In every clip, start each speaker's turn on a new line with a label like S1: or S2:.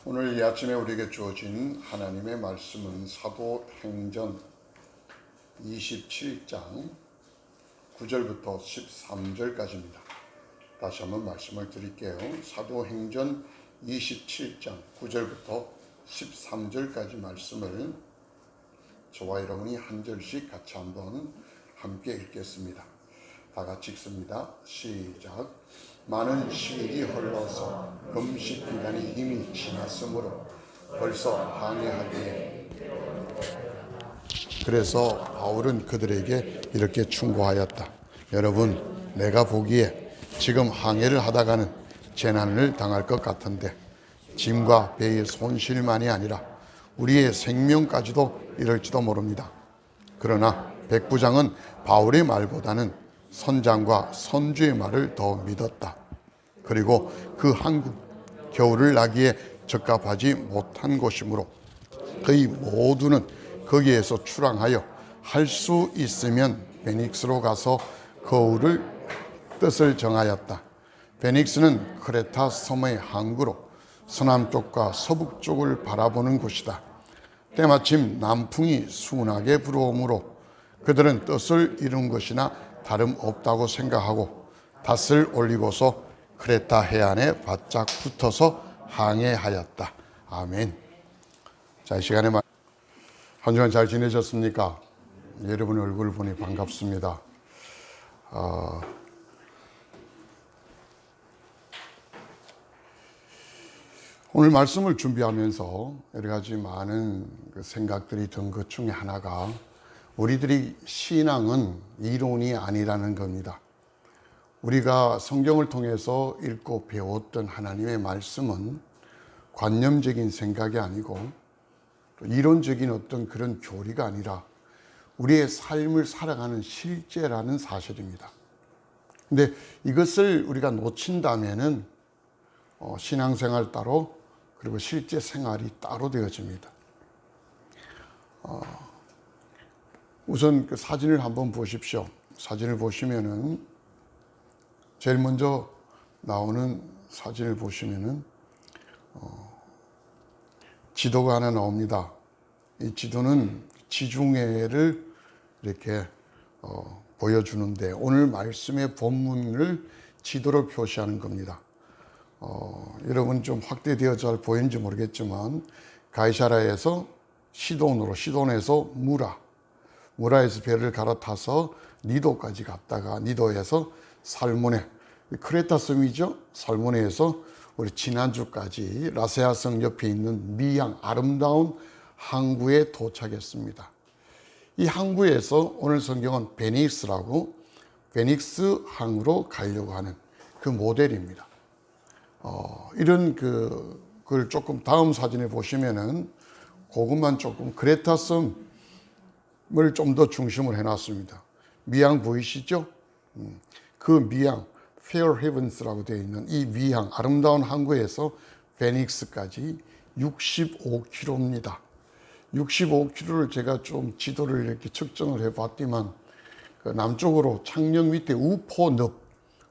S1: 오늘 이 아침에 우리에게 주어진 하나님의 말씀은 사도행전 27장 9절부터 13절까지입니다. 다시 한번 말씀을 드릴게요. 사도행전 27장 9절부터 13절까지 말씀을 저와 여러분이 한 절씩 같이 한번 함께 읽겠습니다. 다 같이 읽습니다. 시작. 많은 시일이 흘러서 금식 기간이 이미 지났으므로 벌써 항해하기에 그래서 바울은 그들에게 이렇게 충고하였다. 여러분, 내가 보기에 지금 항해를 하다가는 재난을 당할 것 같은데 짐과 배의 손실만이 아니라 우리의 생명까지도 이럴지도 모릅니다. 그러나 백부장은 바울의 말보다는 선장과 선주의 말을 더 믿었다. 그리고 그 항구 겨울을 나기에 적합하지 못한 곳이므로 거의 모두는 거기에서 출항하여 할 수 있으면 베닉스로 가서 거울을 뜻을 정하였다. 베닉스는 크레타 섬의 항구로 서남쪽과 서북쪽을 바라보는 곳이다. 때마침 남풍이 순하게 불어오므로 그들은 뜻을 이룬 것이나 다름없다고 생각하고 닷을 올리고서 크레타 해안에 바짝 붙어서 항해하였다. 아멘. 자, 이 시간에 한 주간 잘 지내셨습니까? 여러분 얼굴 보니 반갑습니다. 오늘 말씀을 준비하면서 여러 가지 많은 생각들이 든 것 중에 하나가 우리들이 신앙은 이론이 아니라는 겁니다. 우리가 성경을 통해서 읽고 배웠던 하나님의 말씀은 관념적인 생각이 아니고 또 이론적인 어떤 그런 교리가 아니라 우리의 삶을 살아가는 실제라는 사실입니다. 근데 이것을 우리가 놓친다면은 신앙생활 따로 그리고 실제 생활이 따로 되어집니다. 우선 그 사진을 한번 보십시오. 사진을 보시면은 제일 먼저 나오는 사진을 보시면은 지도가 하나 나옵니다. 이 지도는 지중해를 이렇게 보여주는데 오늘 말씀의 본문을 지도로 표시하는 겁니다. 여러분 좀 확대되어 잘 보이는지 모르겠지만 가이사라에서 시돈에서 무라에서 배를 갈아타서 니도까지 갔다가 니도에서 살모네, 크레타 섬이죠. 살모네에서 우리 지난주까지 라세아성 옆에 있는 미양 아름다운 항구에 도착했습니다. 이 항구에서 오늘 성경은 베닉스라고 베닉스 항으로 가려고 하는 그 모델입니다. 이런 그걸 조금 다음 사진에 보시면은 그것만 조금 크레타 섬을 좀 더 중심을 해놨습니다. 미양 보이시죠? 그 미양 페어헤븐스라고 되어 있는 이 미양 아름다운 항구에서 베닉스까지 65km입니다. 65km를 제가 좀 지도를 이렇게 측정을 해봤더만 그 남쪽으로 창녕 밑에 우포늪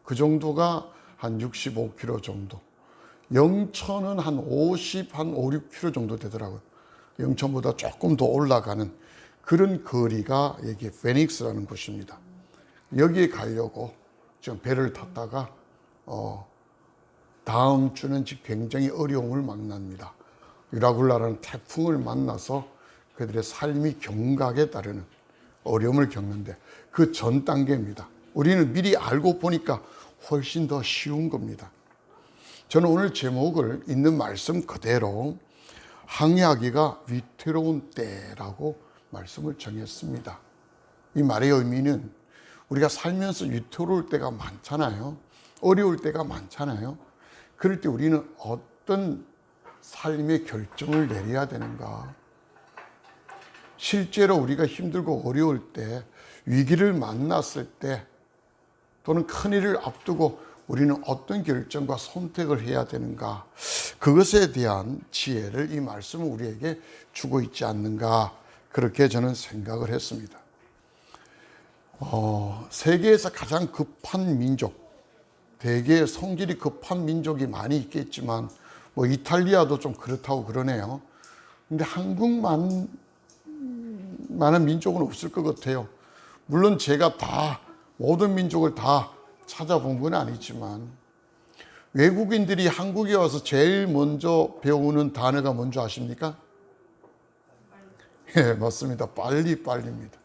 S1: 그 정도가 한 65km 정도. 영천은 한 5, 6km 정도 되더라고요. 영천보다 조금 더 올라가는 그런 거리가 여기 베닉스라는 곳입니다. 여기에 가려고 지금 배를 탔다가 다음 주는 굉장히 어려움을 만납니다. 유라굴라라는 태풍을 만나서 그들의 삶이 경각에 따르는 어려움을 겪는데 그 전 단계입니다. 우리는 미리 알고 보니까 훨씬 더 쉬운 겁니다. 저는 오늘 제목을 있는 말씀 그대로 항해하기가 위태로운 때라고 말씀을 정했습니다. 이 말의 의미는 우리가 살면서 위태로울 때가 많잖아요. 어려울 때가 많잖아요. 그럴 때 우리는 어떤 삶의 결정을 내려야 되는가? 실제로 우리가 힘들고 어려울 때, 위기를 만났을 때, 또는 큰일을 앞두고 우리는 어떤 결정과 선택을 해야 되는가? 그것에 대한 지혜를 이 말씀은 우리에게 주고 있지 않는가? 그렇게 저는 생각을 했습니다. 세계에서 가장 급한 민족, 대개 성질이 급한 민족이 많이 있겠지만 뭐 이탈리아도 좀 그렇다고 그러네요. 근데 한국만한 민족은 없을 것 같아요. 물론 제가 다 모든 민족을 다 찾아본 건 아니지만 외국인들이 한국에 와서 제일 먼저 배우는 단어가 뭔지 아십니까? 예, 맞습니다. 빨리빨리입니다.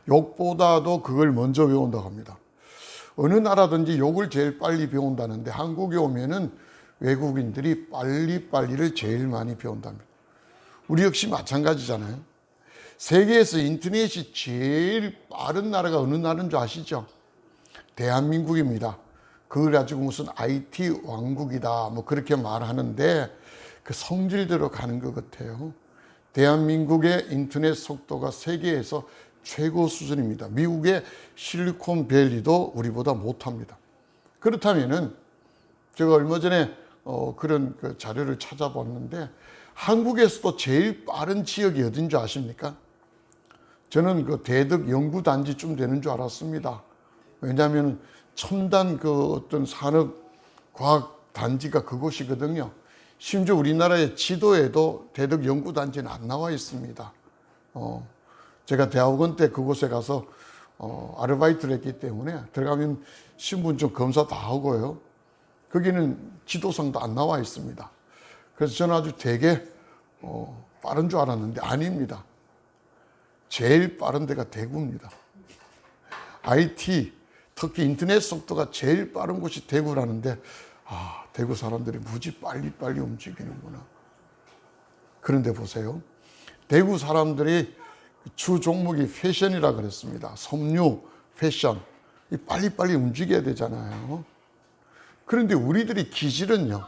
S1: 욕보다도 그걸 먼저 배운다고 합니다. 어느 나라든지 욕을 제일 빨리 배운다는데 한국에 오면은 외국인들이 빨리빨리를 제일 많이 배운답니다. 우리 역시 마찬가지잖아요. 세계에서 인터넷이 제일 빠른 나라가 어느 나라인 줄 아시죠? 대한민국입니다. 그걸 가지고 무슨 IT 왕국이다 뭐 그렇게 말하는데 그 성질대로 가는 것 같아요. 대한민국의 인터넷 속도가 세계에서 최고 수준입니다. 미국의 실리콘밸리도 우리보다 못합니다. 그렇다면은 제가 얼마 전에 그런 그 자료를 찾아봤는데 한국에서도 제일 빠른 지역이 어딘 줄 아십니까? 저는 그 대덕 연구단지쯤 되는 줄 알았습니다. 왜냐하면 첨단 그 어떤 산업 과학 단지가 그곳이거든요. 심지어 우리나라의 지도에도 대덕 연구단지는 안 나와 있습니다. 제가 대학원 때 그곳에 가서 아르바이트를 했기 때문에 들어가면 신분증 검사 다 하고요. 거기는 지도상도 안 나와 있습니다. 그래서 저는 아주 되게 빠른 줄 알았는데 아닙니다. 제일 빠른 데가 대구입니다. IT, 특히 인터넷 속도가 제일 빠른 곳이 대구라는데 대구 사람들이 무지 빨리빨리 움직이는구나. 그런데 보세요. 대구 사람들이 주 종목이 패션이라 그랬습니다. 섬유, 패션. 빨리빨리 움직여야 되잖아요. 그런데 우리들이 기질은요.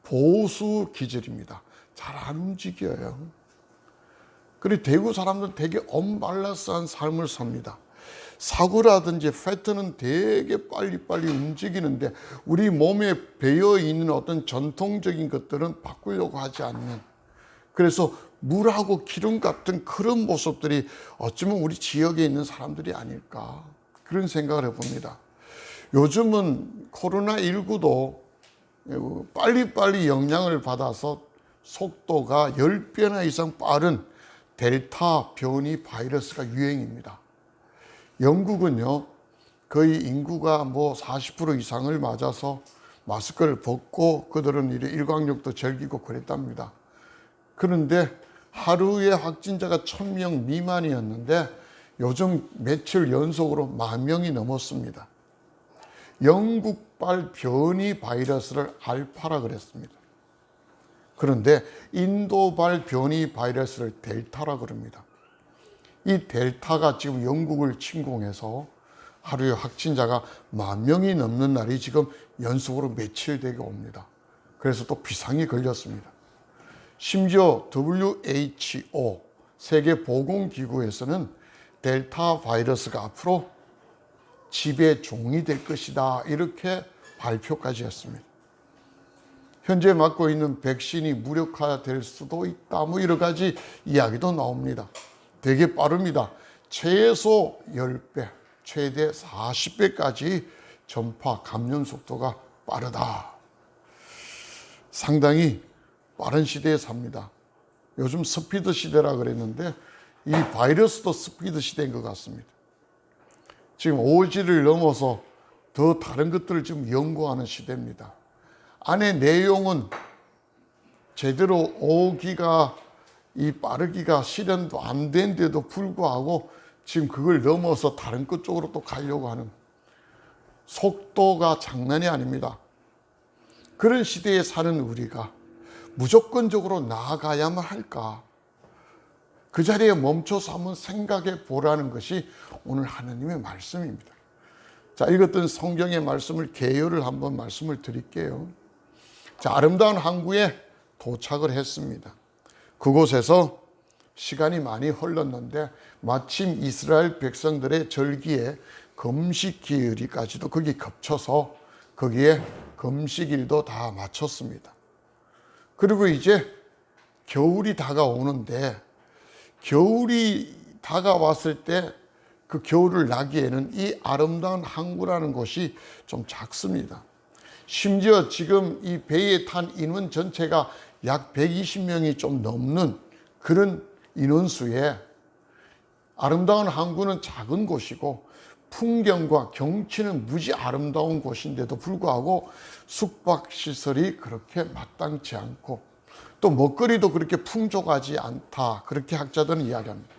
S1: 보수 기질입니다. 잘 안 움직여요. 그리고 대구 사람들은 되게 언밸런스한 삶을 삽니다. 사고라든지 패턴은 되게 빨리빨리 움직이는데 우리 몸에 배어있는 어떤 전통적인 것들은 바꾸려고 하지 않는, 그래서 물하고 기름 같은 그런 모습들이 어쩌면 우리 지역에 있는 사람들이 아닐까 그런 생각을 해봅니다. 요즘은 코로나19도 빨리빨리 영향을 받아서 속도가 10배나 이상 빠른 델타 변이 바이러스가 유행입니다. 영국은요, 거의 인구가 뭐 40% 이상을 맞아서 마스크를 벗고 그들은 일광욕도 즐기고 그랬답니다. 그런데 하루에 확진자가 1000명 미만이었는데 요즘 며칠 연속으로 10,000명이 넘었습니다. 영국발 변이 바이러스를 알파라 그랬습니다. 그런데 인도발 변이 바이러스를 델타라 그럽니다. 이 델타가 지금 영국을 침공해서 하루에 확진자가 10,000명이 넘는 날이 지금 연속으로 며칠 되게 옵니다. 그래서 또 비상이 걸렸습니다. 심지어 WHO 세계보건기구에서는 델타 바이러스가 앞으로 지배 종이 될 것이다 이렇게 발표까지 했습니다. 현재 맞고 있는 백신이 무력화될 수도 있다 뭐 여러 가지 이야기도 나옵니다. 되게 빠릅니다. 최소 10배, 최대 40배까지 전파 감염 속도가 빠르다. 상당히 빠른 시대에 삽니다. 요즘 스피드 시대라 그랬는데 이 바이러스도 스피드 시대인 것 같습니다. 지금 5G를 넘어서 더 다른 것들을 지금 연구하는 시대입니다. 안에 내용은 제대로 5G가 이 빠르기가 실현도 안 된데도 불구하고 지금 그걸 넘어서 다른 것 쪽으로 또 가려고 하는 속도가 장난이 아닙니다. 그런 시대에 사는 우리가 무조건적으로 나아가야만 할까? 그 자리에 멈춰서 한번 생각해 보라는 것이 오늘 하나님의 말씀입니다. 자, 읽었던 성경의 말씀을 개요를 한번 말씀을 드릴게요. 자, 아름다운 항구에 도착을 했습니다. 그곳에서 시간이 많이 흘렀는데 마침 이스라엘 백성들의 절기에 금식기일까지도 거기 겹쳐서 거기에 금식일도 다 마쳤습니다. 그리고 이제 겨울이 다가오는데 겨울이 다가왔을 때 그 겨울을 나기에는 이 아름다운 항구라는 곳이 좀 작습니다. 심지어 지금 이 배에 탄 인원 전체가 약 120명이 좀 넘는 그런 인원수에 아름다운 항구는 작은 곳이고 풍경과 경치는 무지 아름다운 곳인데도 불구하고 숙박시설이 그렇게 마땅치 않고 또 먹거리도 그렇게 풍족하지 않다. 그렇게 학자들은 이야기합니다.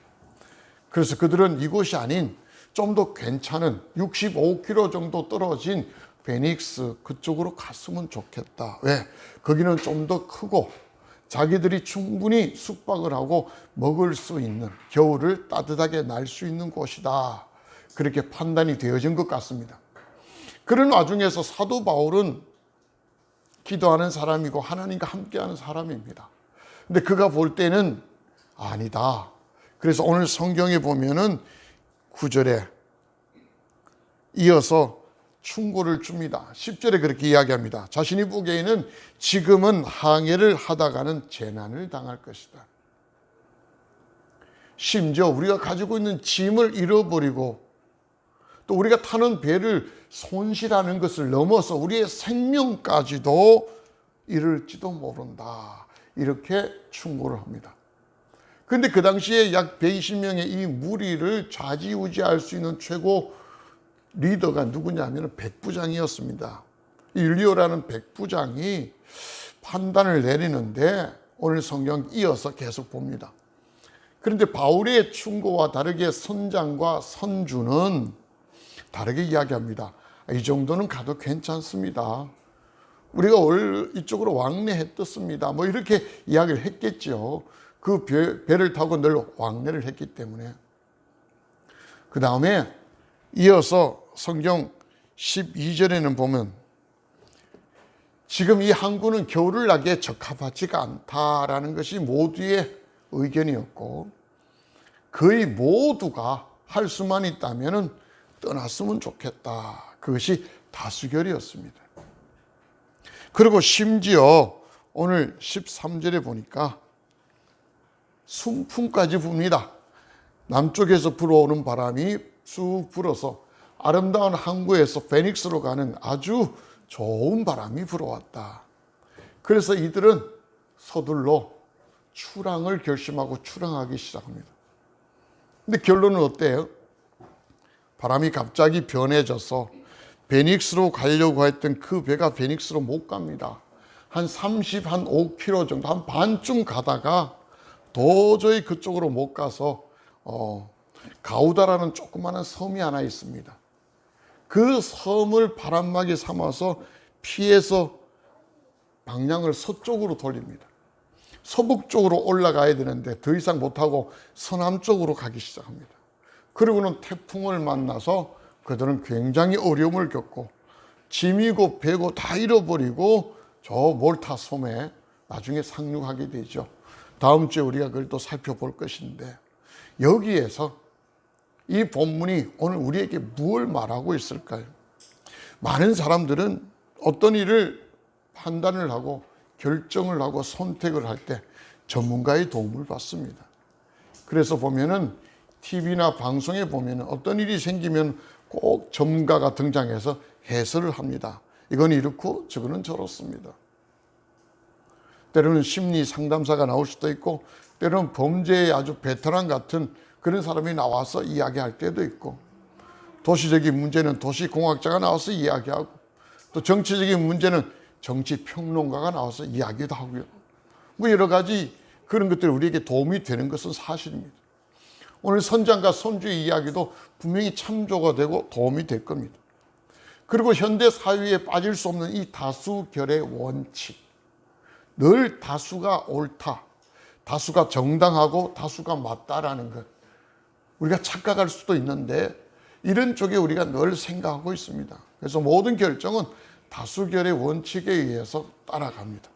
S1: 그래서 그들은 이곳이 아닌 좀 더 괜찮은 65km 정도 떨어진 페닉스 그쪽으로 갔으면 좋겠다. 왜? 거기는 좀 더 크고 자기들이 충분히 숙박을 하고 먹을 수 있는, 겨울을 따뜻하게 날 수 있는 곳이다. 그렇게 판단이 되어진 것 같습니다. 그런 와중에서 사도 바울은 기도하는 사람이고 하나님과 함께하는 사람입니다. 근데 그가 볼 때는 아니다. 그래서 오늘 성경에 보면은 9절에 이어서 충고를 줍니다. 10절에 그렇게 이야기합니다. 자신이 보기에는 지금은 항해를 하다가는 재난을 당할 것이다. 심지어 우리가 가지고 있는 짐을 잃어버리고 또 우리가 타는 배를 손실하는 것을 넘어서 우리의 생명까지도 잃을지도 모른다. 이렇게 충고를 합니다. 그런데 그 당시에 약 120명의 이 무리를 좌지우지할 수 있는 최고 리더가 누구냐면 백부장이었습니다. 율리오라는 백부장이 판단을 내리는데 오늘 성경 이어서 계속 봅니다. 그런데 바울의 충고와 다르게 선장과 선주는 다르게 이야기합니다. 이 정도는 가도 괜찮습니다. 우리가 오늘 이쪽으로 왕래했었습니다. 뭐 이렇게 이야기를 했겠죠. 그 배를 타고 늘 왕래를 했기 때문에. 그 다음에 이어서 성경 12절에는 보면 지금 이 항구는 겨울을 나기에 적합하지가 않다라는 것이 모두의 의견이었고 거의 모두가 할 수만 있다면 떠났으면 좋겠다. 그것이 다수결이었습니다. 그리고 심지어 오늘 13절에 보니까 순풍까지 붑니다. 남쪽에서 불어오는 바람이 쑥 불어서 아름다운 항구에서 페닉스로 가는 아주 좋은 바람이 불어왔다. 그래서 이들은 서둘러 출항을 결심하고 출항하기 시작합니다. 근데 결론은 어때요? 바람이 갑자기 변해져서 베닉스로 가려고 했던 그 배가 베닉스로 못 갑니다. 한 35km 정도, 한 반쯤 가다가 도저히 그쪽으로 못 가서 가우다라는 조그마한 섬이 하나 있습니다. 그 섬을 바람막이 삼아서 피해서 방향을 서쪽으로 돌립니다. 서북 쪽으로 올라가야 되는데 더 이상 못하고 서남 쪽으로 가기 시작합니다. 그리고는 태풍을 만나서 그들은 굉장히 어려움을 겪고 짐이고 배고 다 잃어버리고 저 몰타 섬에 나중에 상륙하게 되죠. 다음 주에 우리가 그걸 또 살펴볼 것인데 여기에서 이 본문이 오늘 우리에게 무엇을 말하고 있을까요? 많은 사람들은 어떤 일을 판단을 하고 결정을 하고 선택을 할 때 전문가의 도움을 받습니다. 그래서 보면은 TV나 방송에 보면은 어떤 일이 생기면 꼭 전문가가 등장해서 해설을 합니다. 이건 이렇고 저거는 저렇습니다. 때로는 심리 상담사가 나올 수도 있고 때로는 범죄의 아주 베테랑 같은 그런 사람이 나와서 이야기할 때도 있고 도시적인 문제는 도시공학자가 나와서 이야기하고 또 정치적인 문제는 정치평론가가 나와서 이야기도 하고요. 뭐 여러 가지 그런 것들이 우리에게 도움이 되는 것은 사실입니다. 오늘 선장과 선주의 이야기도 분명히 참조가 되고 도움이 될 겁니다. 그리고 현대 사회에 빠질 수 없는 이 다수결의 원칙. 늘 다수가 옳다, 다수가 정당하고 다수가 맞다라는 것. 우리가 착각할 수도 있는데 이런 쪽에 우리가 늘 생각하고 있습니다. 그래서 모든 결정은 다수결의 원칙에 의해서 따라갑니다.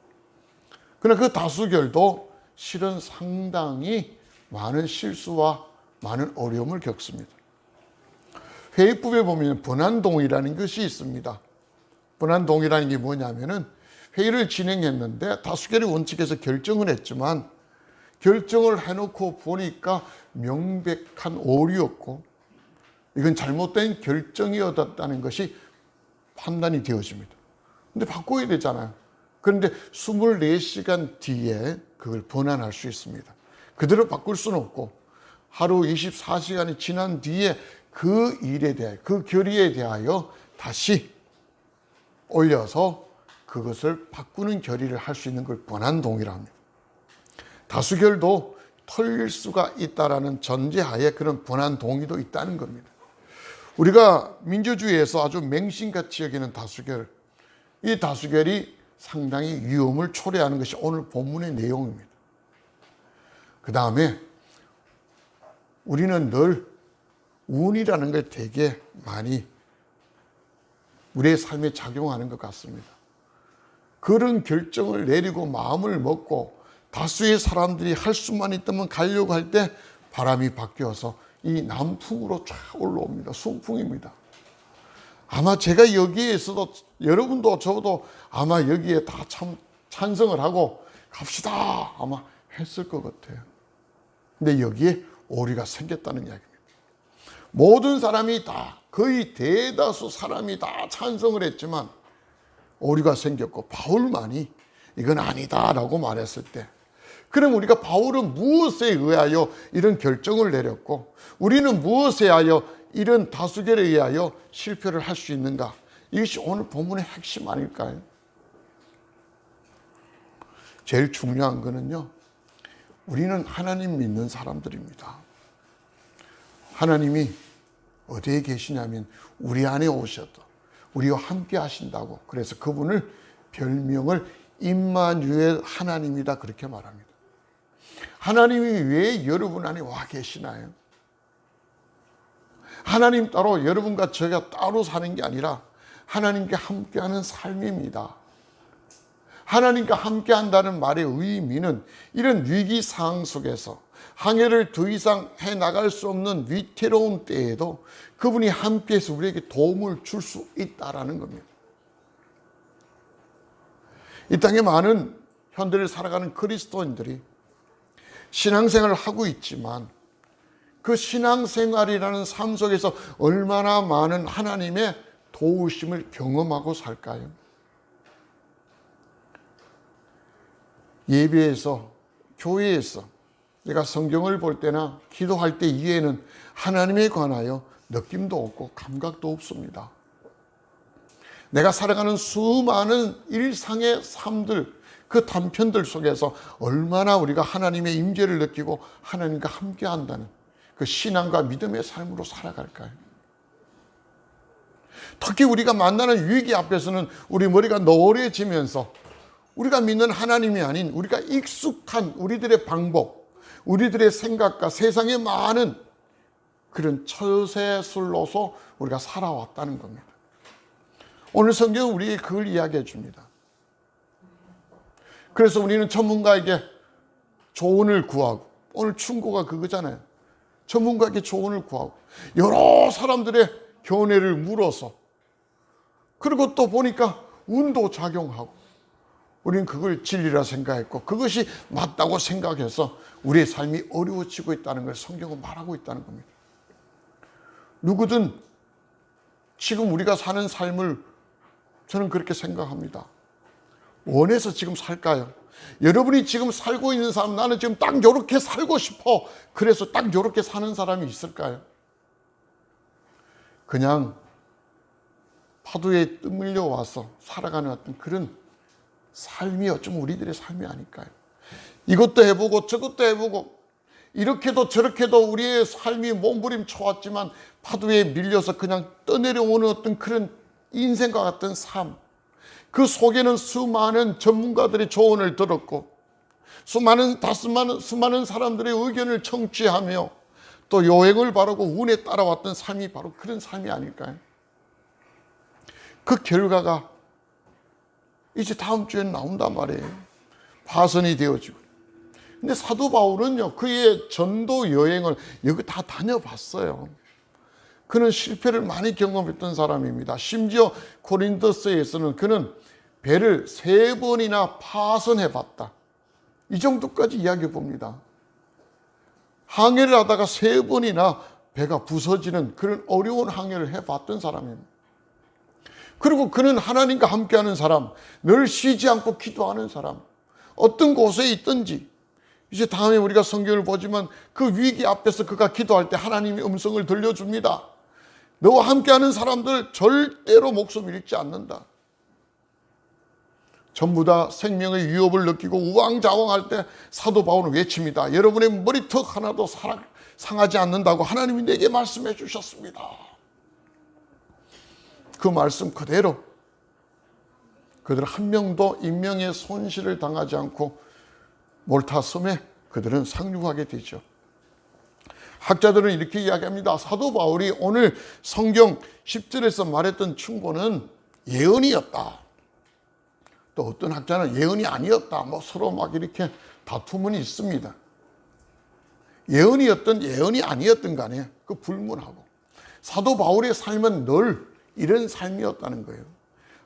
S1: 그러나 그 다수결도 실은 상당히 많은 실수와 많은 어려움을 겪습니다. 회의법에 보면 번안동의라는 것이 있습니다. 번안동의라는 게 뭐냐면은 회의를 진행했는데 다수결의 원칙에서 결정을 했지만 결정을 해놓고 보니까 명백한 오류였고 이건 잘못된 결정이었다는 것이 판단이 되어집니다. 근데 바꿔야 되잖아요. 그런데 24시간 뒤에 그걸 번안할 수 있습니다. 그대로 바꿀 수는 없고 하루 24시간이 지난 뒤에 그 일에 대하여, 그 결의에 대하여 다시 올려서 그것을 바꾸는 결의를 할 수 있는 걸 번안동의라 합니다. 다수결도 틀릴 수가 있다라는 전제하에 그런 번안동의도 있다는 겁니다. 우리가 민주주의에서 아주 맹신같이 여기는 다수결, 이 다수결이 상당히 위험을 초래하는 것이 오늘 본문의 내용입니다. 그 다음에 우리는 늘 운이라는 걸 되게 많이 우리의 삶에 작용하는 것 같습니다. 그런 결정을 내리고 마음을 먹고 다수의 사람들이 할 수만 있다면 가려고 할 때 바람이 바뀌어서 이 남풍으로 쫙 올라옵니다. 순풍입니다. 아마 제가 여기에 있어도 여러분도 저도 아마 여기에 다 찬성을 하고 갑시다 아마 했을 것 같아요. 근데 여기에 오류가 생겼다는 이야기입니다. 모든 사람이 다, 거의 대다수 사람이 다 찬성을 했지만 오류가 생겼고 바울만이 이건 아니다라고 말했을 때, 그럼 우리가 바울은 무엇에 의하여 이런 결정을 내렸고 우리는 무엇에 의하여 이런 다수결에 의하여 실패를 할 수 있는가? 이것이 오늘 본문의 핵심 아닐까요? 제일 중요한 거는요, 우리는 하나님 믿는 사람들입니다. 하나님이 어디에 계시냐면 우리 안에 오셔도 우리와 함께 하신다고, 그래서 그분을 별명을 임마누엘 하나님이다 그렇게 말합니다. 하나님이 왜 여러분 안에 와 계시나요? 하나님 따로 여러분과 저희가 따로 사는 게 아니라 하나님과 함께하는 삶입니다. 하나님과 함께한다는 말의 의미는 이런 위기 상황 속에서 항해를 더 이상 해나갈 수 없는 위태로운 때에도 그분이 함께해서 우리에게 도움을 줄 수 있다는 겁니다. 이 땅에 많은 현대를 살아가는 그리스도인들이 신앙생활을 하고 있지만 그 신앙생활이라는 삶 속에서 얼마나 많은 하나님의 도우심을 경험하고 살까요? 예배에서, 교회에서 내가 성경을 볼 때나 기도할 때 이외에는 하나님에 관하여 느낌도 없고 감각도 없습니다. 내가 살아가는 수많은 일상의 삶들, 그 단편들 속에서 얼마나 우리가 하나님의 임재를 느끼고 하나님과 함께 한다는 그 신앙과 믿음의 삶으로 살아갈까요? 특히 우리가 만나는 위기 앞에서는 우리 머리가 노래지면서 우리가 믿는 하나님이 아닌 우리가 익숙한 우리들의 방법, 우리들의 생각과 세상의 많은 그런 처세술로서 우리가 살아왔다는 겁니다. 오늘 성경은 우리에게 그걸 이야기해 줍니다. 그래서 우리는 전문가에게 조언을 구하고, 오늘 충고가 그거잖아요. 전문가에게 조언을 구하고 여러 사람들의 견해를 물어서, 그리고 또 보니까 운도 작용하고 우리는 그걸 진리라 생각했고 그것이 맞다고 생각해서 우리의 삶이 어려워지고 있다는 걸 성경은 말하고 있다는 겁니다. 누구든 지금 우리가 사는 삶을 저는 그렇게 생각합니다. 원해서 지금 살까요? 여러분이 지금 살고 있는 삶, 나는 지금 딱 요렇게 살고 싶어, 그래서 딱 요렇게 사는 사람이 있을까요? 그냥 파도에 떠밀려 와서 살아가는 어떤 그런 삶이 어쩌면 우리들의 삶이 아닐까요? 이것도 해보고 저것도 해보고 이렇게도 저렇게도 우리의 삶이 몸부림쳐왔지만 파도에 밀려서 그냥 떠내려오는 어떤 그런 인생과 같은 삶, 그 속에는 수많은 전문가들의 조언을 들었고 수많은 사람들의 의견을 청취하며 또 요행을 바르고 운에 따라왔던 삶이 바로 그런 삶이 아닐까요? 그 결과가 이제 다음 주에 나온단 말이에요. 파선이 되어지고. 근데 사도 바울은요, 그의 전도 여행을 여기 다 다녀봤어요. 그는 실패를 많이 경험했던 사람입니다. 심지어 고린도서에서는 그는 배를 3번이나 파선해봤다, 이 정도까지 이야기해 봅니다. 항해를 하다가 3번이나 배가 부서지는 그런 어려운 항해를 해봤던 사람입니다. 그리고 그는 하나님과 함께하는 사람, 늘 쉬지 않고 기도하는 사람, 어떤 곳에 있든지. 이제 다음에 우리가 성경을 보지만 그 위기 앞에서 그가 기도할 때 하나님이 음성을 들려줍니다. 너와 함께하는 사람들 절대로 목숨 잃지 않는다. 전부 다 생명의 위협을 느끼고 우왕좌왕할 때 사도 바울은 외칩니다. 여러분의 머리턱 하나도 상하지 않는다고 하나님이 내게 말씀해 주셨습니다. 그 말씀 그대로 그들 한 명도 인명의 손실을 당하지 않고 몰타 섬에 그들은 상륙하게 되죠. 학자들은 이렇게 이야기합니다. 사도 바울이 오늘 성경 10절에서 말했던 충고는 예언이었다. 또 어떤 학자는 예언이 아니었다. 서로 막 이렇게 다툼은 있습니다. 예언이었든 예언이 아니었든 간에 그 불문하고 사도 바울의 삶은 늘 이런 삶이었다는 거예요.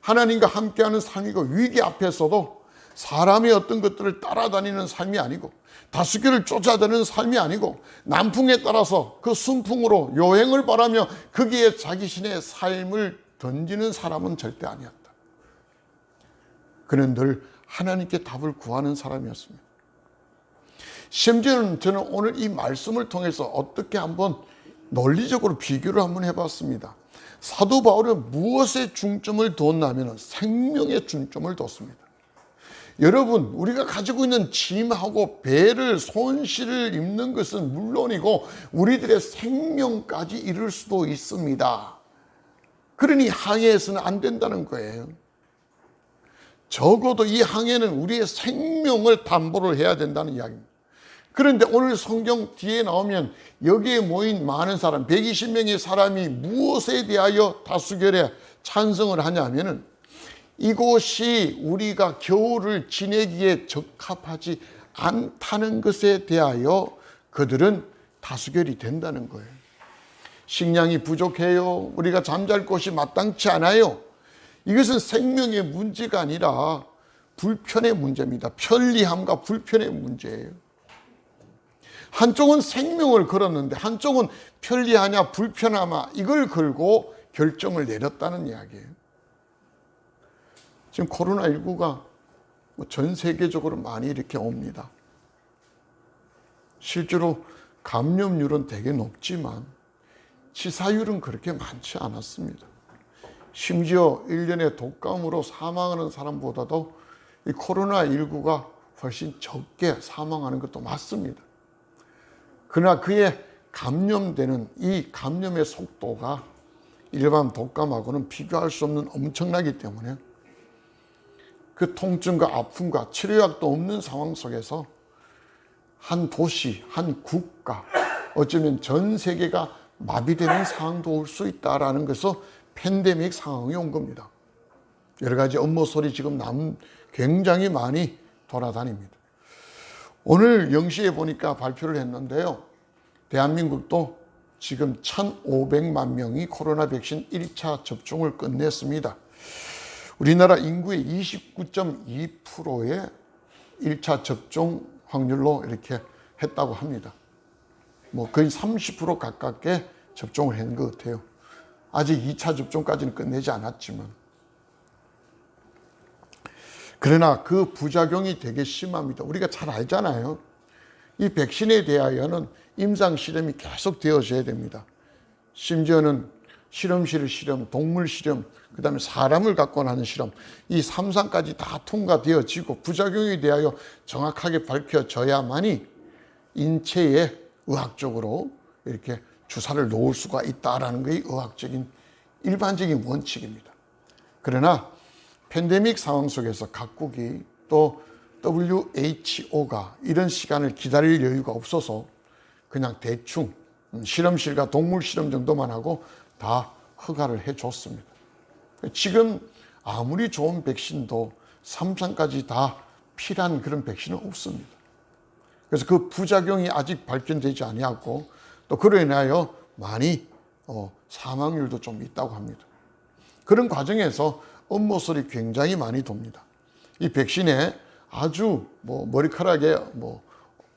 S1: 하나님과 함께하는 삶이고 위기 앞에서도 사람의 어떤 것들을 따라다니는 삶이 아니고 다수결을 쫓아다니는 삶이 아니고 남풍에 따라서 그 순풍으로 요행을 바라며 거기에 자기 신의 삶을 던지는 사람은 절대 아니었다. 그는 늘 하나님께 답을 구하는 사람이었습니다. 심지어는 저는 오늘 이 말씀을 통해서 어떻게 한번 논리적으로 비교를 한번 해봤습니다. 사도 바울은 무엇에 중점을 뒀냐면 생명에 중점을 뒀습니다. 여러분, 우리가 가지고 있는 짐하고 배를 손실을 입는 것은 물론이고 우리들의 생명까지 잃을 수도 있습니다. 그러니 항해에서는 안 된다는 거예요. 적어도 이 항해는 우리의 생명을 담보를 해야 된다는 이야기입니다. 그런데 오늘 성경 뒤에 나오면 여기에 모인 많은 사람, 120명의 사람이 무엇에 대하여 다수결에 찬성을 하냐면은 이곳이 우리가 겨울을 지내기에 적합하지 않다는 것에 대하여 그들은 다수결이 된다는 거예요. 식량이 부족해요. 우리가 잠잘 곳이 마땅치 않아요. 이것은 생명의 문제가 아니라 불편의 문제입니다. 편리함과 불편의 문제예요. 한쪽은 생명을 걸었는데 한쪽은 편리하냐 불편하냐 이걸 걸고 결정을 내렸다는 이야기예요. 지금 코로나19가 전 세계적으로 많이 이렇게 옵니다. 실제로 감염률은 되게 높지만 치사율은 그렇게 많지 않았습니다. 심지어 1년에 독감으로 사망하는 사람보다도 이 코로나19가 훨씬 적게 사망하는 것도 맞습니다. 그러나 그의 감염되는 이 감염의 속도가 일반 독감하고는 비교할 수 없는 엄청나기 때문에 그 통증과 아픔과 치료약도 없는 상황 속에서 한 도시, 한 국가, 어쩌면 전 세계가 마비되는 상황도 올 수 있다라는 것에서 팬데믹 상황이 온 겁니다. 여러 가지 업무 소리 지금 굉장히 많이 돌아다닙니다. 오늘 0시에 보니까 발표를 했는데요. 대한민국도 지금 1,500만 명이 코로나 백신 1차 접종을 끝냈습니다. 우리나라 인구의 29.2%의 1차 접종 확률로 이렇게 했다고 합니다. 거의 30% 가깝게 접종을 한 것 같아요. 아직 2차 접종까지는 끝내지 않았지만. 그러나 그 부작용이 되게 심합니다. 우리가 잘 알잖아요. 이 백신에 대하여는 임상 실험이 계속 되어져야 됩니다. 심지어는 실험실 실험, 동물 실험, 그 다음에 사람을 갖고 하는 실험, 이 3상까지 다 통과되어지고 부작용에 대하여 정확하게 밝혀져야만이 인체에 의학적으로 이렇게 주사를 놓을 수가 있다라는 것이 의학적인 일반적인 원칙입니다. 그러나 팬데믹 상황 속에서 각국이 또 WHO가 이런 시간을 기다릴 여유가 없어서 그냥 대충 실험실과 동물 실험 정도만 하고 다 허가를 해줬습니다. 지금 아무리 좋은 백신도 3상까지 다 필요한 그런 백신은 없습니다. 그래서 그 부작용이 아직 발견되지 아니하고 또 그로 인하여 많이 사망률도 좀 있다고 합니다. 그런 과정에서 업무설이 굉장히 많이 돕니다. 이 백신에 아주 머리카락에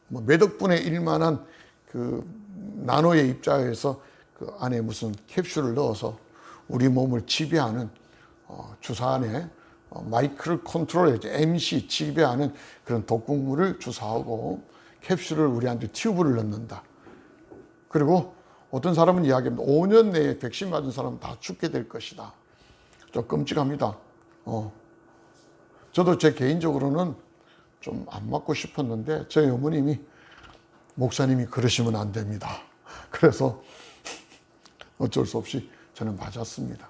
S1: 몇 억분의 1만한 그 나노의 입자에서 그 안에 무슨 캡슐을 넣어서 우리 몸을 지배하는 주사 안에 마이크로 컨트롤, MC 지배하는 그런 독극물을 주사하고 캡슐을 우리한테 튜브를 넣는다. 그리고 어떤 사람은 이야기합니다. 5년 내에 백신 맞은 사람은 다 죽게 될 것이다. 좀 끔찍합니다. 저도 제 개인적으로는 좀 안 맞고 싶었는데 저희 어머님이 목사님이 그러시면 안 됩니다. 그래서 어쩔 수 없이 저는 맞았습니다.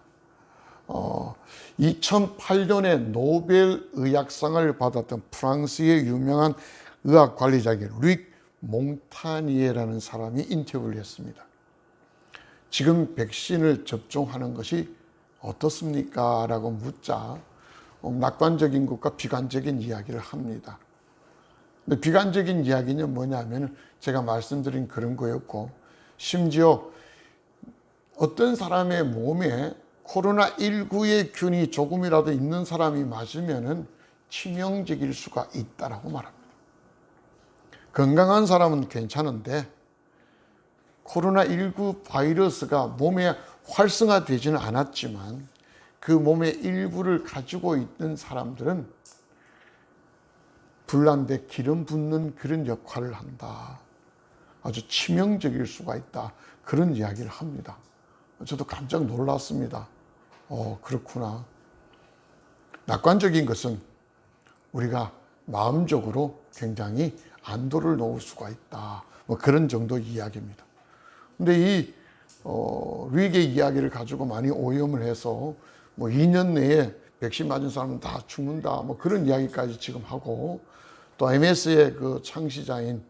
S1: 2008년에 노벨 의학상을 받았던 프랑스의 유명한 의학 관리자인 릭 몽타니에라는 사람이 인터뷰를 했습니다. 지금 백신을 접종하는 것이 어떻습니까? 라고 묻자 낙관적인 것과 비관적인 이야기를 합니다. 근데 비관적인 이야기는 뭐냐면 제가 말씀드린 그런 거였고, 심지어 어떤 사람의 몸에 코로나19의 균이 조금이라도 있는 사람이 맞으면은 치명적일 수가 있다라고 말합니다. 건강한 사람은 괜찮은데 코로나19 바이러스가 몸에 활성화되지는 않았지만 그 몸의 일부를 가지고 있는 사람들은 불난데 기름 붓는 그런 역할을 한다. 아주 치명적일 수가 있다. 그런 이야기를 합니다. 저도 깜짝 놀랐습니다. 그렇구나. 낙관적인 것은 우리가 마음적으로 굉장히 안도를 놓을 수가 있다. 뭐 그런 정도 이야기입니다. 근데 이 릭의 이야기를 가지고 많이 오염을 해서 뭐 2년 내에 백신 맞은 사람은 다 죽는다. 뭐 그런 이야기까지 지금 하고, 또 MS의 그 창시자인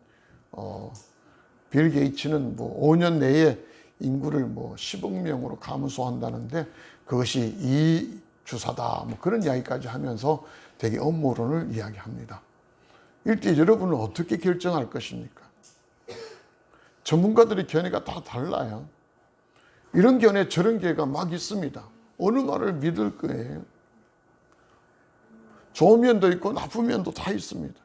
S1: 빌 게이츠는 뭐 5년 내에 인구를 뭐 10억 명으로 감소한다는데 그것이 이 주사다. 뭐 그런 이야기까지 하면서 되게 음모론을 이야기합니다. 이때 여러분은 어떻게 결정할 것입니까? 전문가들의 견해가 다 달라요. 이런 견해 저런 견해가 막 있습니다. 어느 말을 믿을 거예요? 좋은 면도 있고 나쁜 면도 다 있습니다.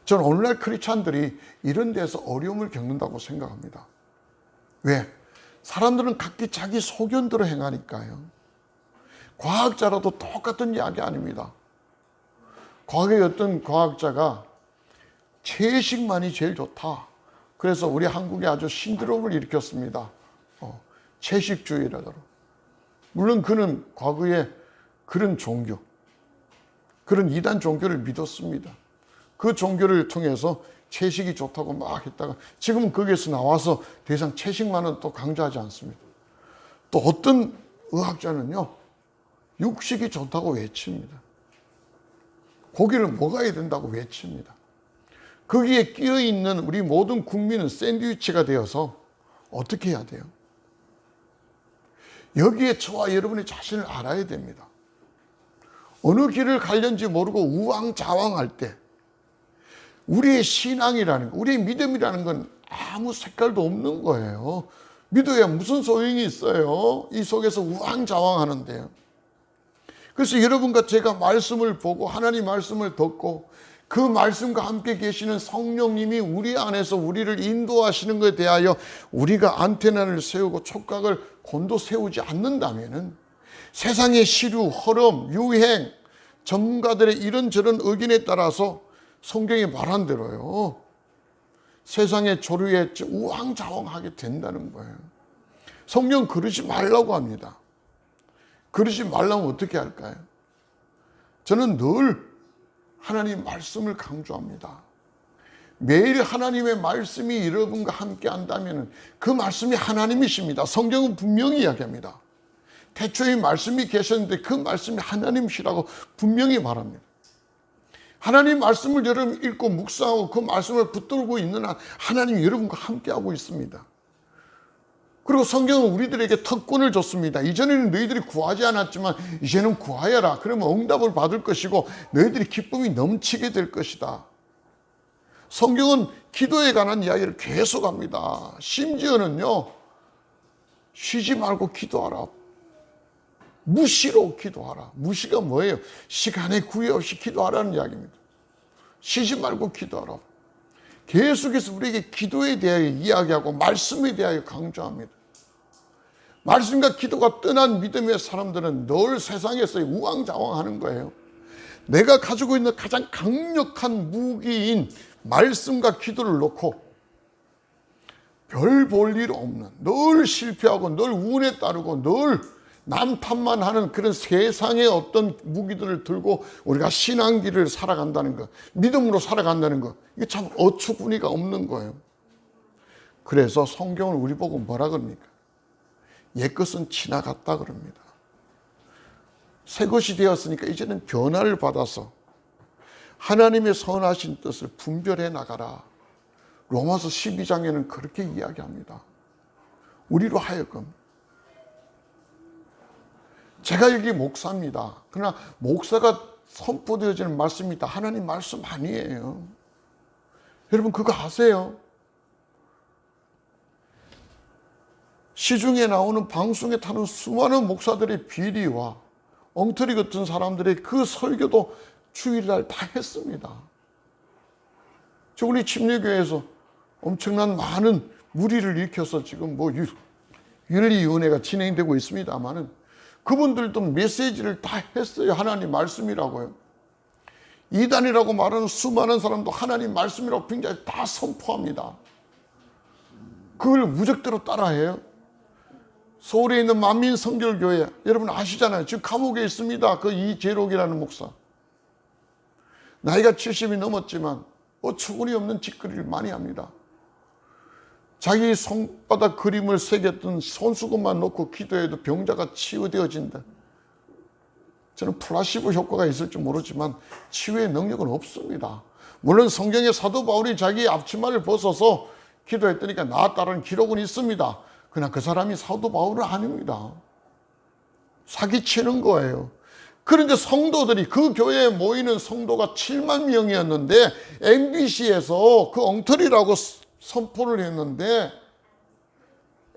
S1: 저는 오늘날 크리스찬들이 이런 데서 어려움을 겪는다고 생각합니다. 왜? 사람들은 각기 자기 소견대로 행하니까요. 과학자라도 똑같은 이야기 아닙니다. 과거에 어떤 과학자가 채식만이 제일 좋다. 그래서 우리 한국에 아주 신드롬을 일으켰습니다. 채식주의라더라. 물론 그는 과거에 그런 종교, 그런 이단 종교를 믿었습니다. 그 종교를 통해서 채식이 좋다고 막 했다가 지금은 거기에서 나와서 더 이상 채식만은 또 강조하지 않습니다. 또 어떤 의학자는요, 육식이 좋다고 외칩니다. 고기를 먹어야 된다고 외칩니다. 거기에 끼어있는 우리 모든 국민은 샌드위치가 되어서 어떻게 해야 돼요? 여기에 저와 여러분의 자신을 알아야 됩니다. 어느 길을 갈는지 모르고 우왕좌왕할 때 우리의 신앙이라는 거, 우리의 믿음이라는 건 아무 색깔도 없는 거예요. 믿어야 무슨 소용이 있어요? 이 속에서 우왕좌왕하는데요. 그래서 여러분과 제가 말씀을 보고 하나님 말씀을 듣고 그 말씀과 함께 계시는 성령님이 우리 안에서 우리를 인도하시는 것에 대하여 우리가 안테나를 세우고 촉각을 곤두세우지 않는다면은 세상의 시류, 흐름, 유행, 전문가들의 이런저런 의견에 따라서 성경이 말한 대로요, 세상의 조류에 우왕좌왕하게 된다는 거예요. 성경 그러지 말라고 합니다. 그러지 말라면 어떻게 할까요? 저는 늘 하나님 말씀을 강조합니다. 매일 하나님의 말씀이 여러분과 함께 한다면 그 말씀이 하나님이십니다. 성경은 분명히 이야기합니다. 태초에 말씀이 계셨는데 그 말씀이 하나님이시라고 분명히 말합니다. 하나님 말씀을 여러분 읽고 묵상하고 그 말씀을 붙들고 있는 한 하나님이 여러분과 함께하고 있습니다. 그리고 성경은 우리들에게 특권을 줬습니다. 이전에는 너희들이 구하지 않았지만 이제는 구하여라. 그러면 응답을 받을 것이고 너희들이 기쁨이 넘치게 될 것이다. 성경은 기도에 관한 이야기를 계속합니다. 심지어는요, 쉬지 말고 기도하라. 무시로 기도하라. 무시가 뭐예요? 시간에 구애 없이 기도하라는 이야기입니다. 쉬지 말고 기도하라. 계속해서 우리에게 기도에 대하여 이야기하고 말씀에 대하여 강조합니다. 말씀과 기도가 떠난 믿음의 사람들은 늘 세상에서 우왕좌왕하는 거예요. 내가 가지고 있는 가장 강력한 무기인 말씀과 기도를 놓고 별 볼 일 없는, 늘 실패하고 늘 운에 따르고 늘 남 탓만 하는 그런 세상의 어떤 무기들을 들고 우리가 신앙길을 살아간다는 것, 믿음으로 살아간다는 것, 이게 참 어처구니가 없는 거예요. 그래서 성경은 우리 보고 뭐라 그럽니까? 옛것은 지나갔다 그럽니다. 새 것이 되었으니까 이제는 변화를 받아서 하나님의 선하신 뜻을 분별해 나가라. 로마서 12장에는 그렇게 이야기합니다. 우리로 하여금. 제가 여기 목사입니다. 그러나 목사가 선포되어지는 말씀이 다 하나님 말씀 아니에요. 여러분 그거 아세요? 시중에 나오는 방송에 타는 수많은 목사들의 비리와 엉터리 같은 사람들의 그 설교도 주일날 다 했습니다. 저 우리 침례교회에서 엄청난 많은 무리를 일으켜서 지금 윤리위원회가 진행되고 있습니다만은 그분들도 메시지를 다 했어요. 하나님 말씀이라고요. 이단이라고 말하는 수많은 사람도 하나님 말씀이라고 굉장히 다 선포합니다. 그걸 무적대로 따라해요. 서울에 있는 만민성결교회 여러분 아시잖아요. 지금 감옥에 있습니다. 그 이재록이라는 목사. 나이가 70이 넘었지만 어처구니 없는 짓거리를 많이 합니다. 자기 손바닥 그림을 새겼던 손수건만 놓고 기도해도 병자가 치유되어진다. 저는 플라시보 효과가 있을지 모르지만 치유의 능력은 없습니다. 물론 성경에 사도 바울이 자기 앞치마를 벗어서 기도했더니까 나았다는 기록은 있습니다. 그러나 그 사람이 사도 바울은 아닙니다. 사기치는 거예요. 그런데 성도들이 그 교회에 모이는 성도가 7만 명이었는데 MBC에서 그 엉터리라고 선포를 했는데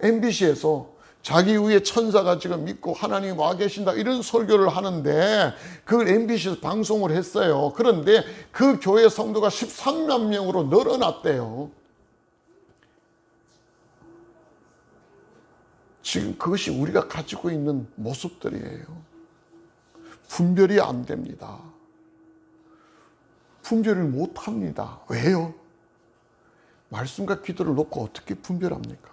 S1: MBC에서 자기 위에 천사가 지금 믿고 하나님 와 계신다 이런 설교를 하는데 그걸 MBC에서 방송을 했어요. 그런데 그 교회 성도가 13만 명으로 늘어났대요. 지금 그것이 우리가 가지고 있는 모습들이에요. 분별이 안 됩니다. 분별을 못 합니다. 왜요? 말씀과 기도를 놓고 어떻게 분별합니까?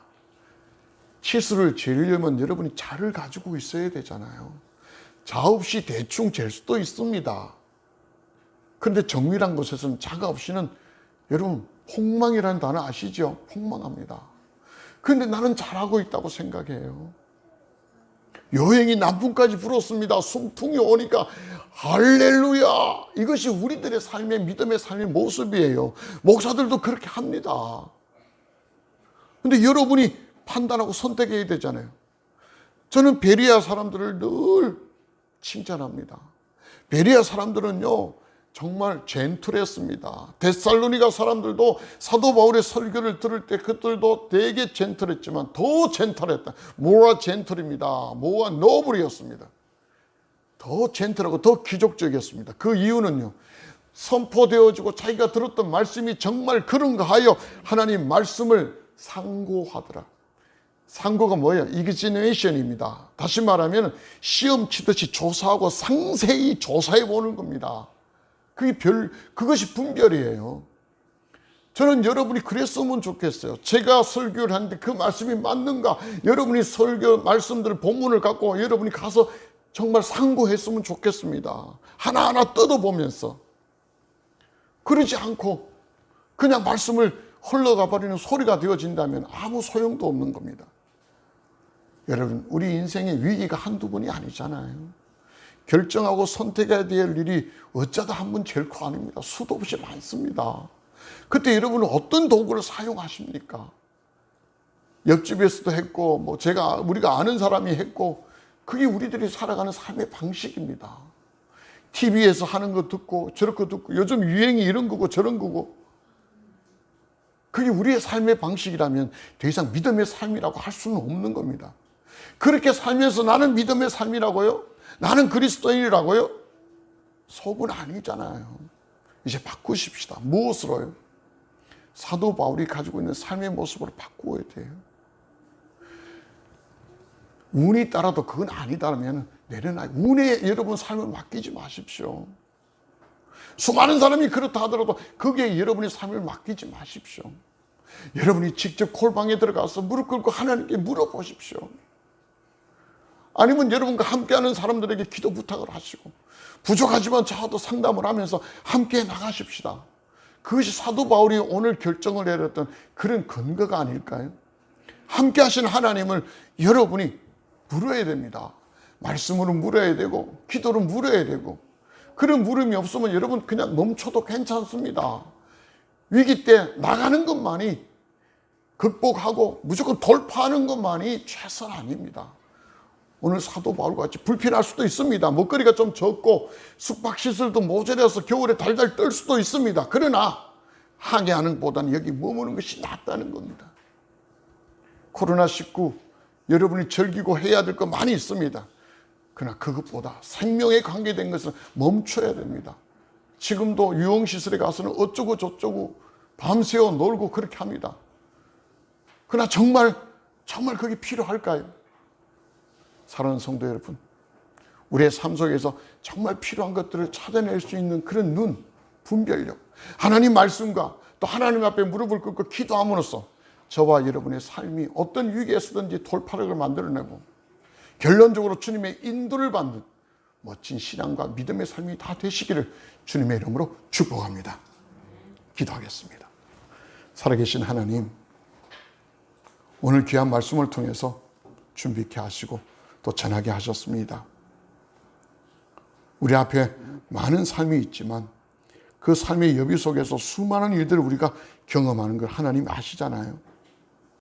S1: 치수를 재려면 여러분이 자를 가지고 있어야 되잖아요. 자 없이 대충 잴 수도 있습니다. 그런데 정밀한 것에서는 자가 없이는 여러분 폭망이라는 단어 아시죠? 폭망합니다. 그런데 나는 잘하고 있다고 생각해요. 여행이 남풍까지 불었습니다. 순풍이 오니까 할렐루야. 이것이 우리들의 삶의 믿음의 삶의 모습이에요. 목사들도 그렇게 합니다. 그런데 여러분이 판단하고 선택해야 되잖아요. 저는 베리아 사람들을 늘 칭찬합니다. 베리아 사람들은요 정말 젠틀했습니다. 데살로니가 사람들도 사도 바울의 설교를 들을 때 그들도 되게 젠틀했지만 더 젠틀했다. 모아 젠틀입니다. 모아 노블이었습니다. 더 젠틀하고 더 기적적이었습니다. 그 이유는요 선포되어지고 자기가 들었던 말씀이 정말 그런가 하여 하나님 말씀을 상고하더라. 상고가 뭐예요? 이그지네이션입니다. 다시 말하면 시험 치듯이 조사하고 상세히 조사해 보는 겁니다. 그것이 분별이에요. 저는 여러분이 그랬으면 좋겠어요. 제가 설교를 하는데 그 말씀이 맞는가? 여러분이 설교 말씀들 본문을 갖고 여러분이 가서 정말 상고했으면 좋겠습니다. 하나하나 뜯어보면서. 그러지 않고 그냥 말씀을 흘러가 버리는 소리가 되어진다면 아무 소용도 없는 겁니다. 여러분 우리 인생의 위기가 한두 번이 아니잖아요. 결정하고 선택해야 될 일이 어쩌다 한 번 결코 아닙니다. 수도 없이 많습니다. 그때 여러분은 어떤 도구를 사용하십니까? 옆집에서도 했고 우리가 아는 사람이 했고 그게 우리들이 살아가는 삶의 방식입니다. TV에서 하는 거 듣고 저렇게 듣고 요즘 유행이 이런 거고 저런 거고 그게 우리의 삶의 방식이라면 더 이상 믿음의 삶이라고 할 수는 없는 겁니다. 그렇게 살면서 나는 믿음의 삶이라고요? 나는 그리스도인이라고요? 속은 아니잖아요. 이제 바꾸십시다. 무엇으로요? 사도 바울이 가지고 있는 삶의 모습으로 바꾸어야 돼요. 운이 따라도 그건 아니다면 내려놔. 운에 여러분 삶을 맡기지 마십시오. 수많은 사람이 그렇다 하더라도 거기에 여러분의 삶을 맡기지 마십시오. 여러분이 직접 콜방에 들어가서 무릎 꿇고 하나님께 물어보십시오. 아니면 여러분과 함께하는 사람들에게 기도 부탁을 하시고, 부족하지만 저하도 상담을 하면서 함께 나가십시다. 그것이 사도 바울이 오늘 결정을 내렸던 그런 근거가 아닐까요? 함께 하신 하나님을 여러분이 물어야 됩니다. 말씀으로 물어야 되고 기도로 물어야 되고, 그런 물음이 없으면 여러분 그냥 멈춰도 괜찮습니다. 위기 때 나가는 것만이, 극복하고 무조건 돌파하는 것만이 최선 아닙니다. 오늘 사도 바울 같이 불편할 수도 있습니다. 먹거리가 좀 적고 숙박시설도 모자라서 겨울에 달달 떨 수도 있습니다. 그러나 항해하는 것보다는 여기 머무는 것이 낫다는 겁니다. 코로나19 여러분이 즐기고 해야 될 거 많이 있습니다. 그러나 그것보다 생명에 관계된 것은 멈춰야 됩니다. 지금도 유흥시설에 가서는 어쩌고 저쩌고 밤새워 놀고 그렇게 합니다. 그러나 정말 그게 필요할까요? 사랑하는 성도 여러분, 우리의 삶 속에서 정말 필요한 것들을 찾아낼 수 있는 그런 눈, 분별력, 하나님 말씀과 또 하나님 앞에 무릎을 꿇고 기도함으로써 저와 여러분의 삶이 어떤 위기에서든지 돌파력을 만들어내고 결론적으로 주님의 인도를 받는 멋진 신앙과 믿음의 삶이 다 되시기를 주님의 이름으로 축복합니다. 기도하겠습니다. 살아계신 하나님, 오늘 귀한 말씀을 통해서 준비케 하시고 또 전하게 하셨습니다. 우리 앞에 많은 삶이 있지만 그 삶의 여비 속에서 수많은 일들을 우리가 경험하는 걸 하나님 아시잖아요.